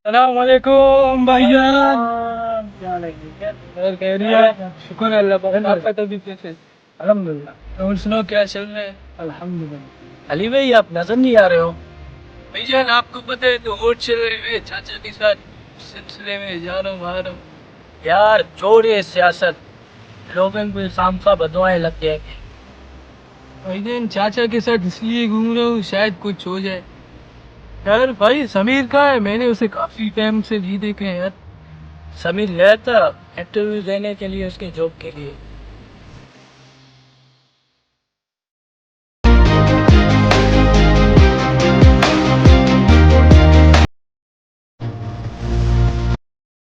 सलामकुम भाईजान। और कह रही है शुक्र है अल्लाह पाक। आपका तबीयत कैसे? अल्हम्दुलिल्लाह। और सुनो क्या चल रहा है? अल्हम्दुलिल्लाह। अली भाई आप नजर नहीं आ रहे हो। भाईजान आपको पता है तो वोट चल रहे हैं चाचा के साथ सिलसिले में जा रहा हूँ आ रहा हूँ। यार छोड़िए सियासत, लोगों को शाम का बदुआएं लग जाएंगे। भाईजान चाचा के साथ इसलिए घूम रहा हूँ शायद कुछ हो जाए। यार भाई समीर कहाँ है? मैंने उसे काफी टाइम से नहीं देखे हैं यार। समीर गया था इंटरव्यू देने के लिए, उसके जॉब के लिए।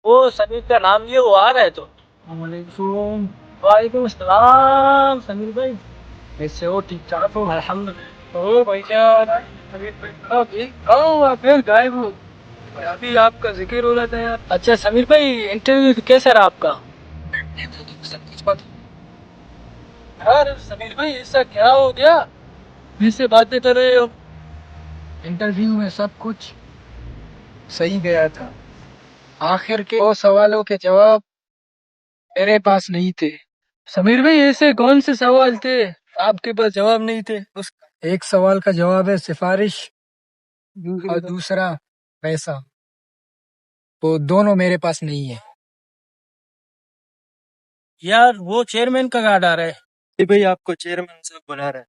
वो समीर का नाम लिए वो आ रहा है तो। वालेकुम। वालेकुम सलाम समीर भाई। कैसे हो? ठीक ठाक हो? अल्हम्दुलिल्लाह। ओ भाईजान अभी कहाँ हो आप? फिर गायब हो। अभी आपका जिक्र हो रहा था यार। अच्छा समीर भाई, इंटरव्यू कैसा रहा आपका? सब कुछ पता यार। समीर भाई ऐसा क्या हो गया? मुझसे बातें कर रहे हो? इंटरव्यू में सब कुछ सही गया था। आखिर के वो सवालों के जवाब मेरे पास नहीं थे। समीर भाई ऐसे कौन से सवाल थे आपके पास जवाब नहीं थे? उस एक सवाल का जवाब है सिफारिश और दूसरा पैसा। वो दोनों मेरे पास नहीं है। यार वो चेयरमैन का कार्ड आ रहा है। भाई आपको चेयरमैन साहब बुला रहे हैं।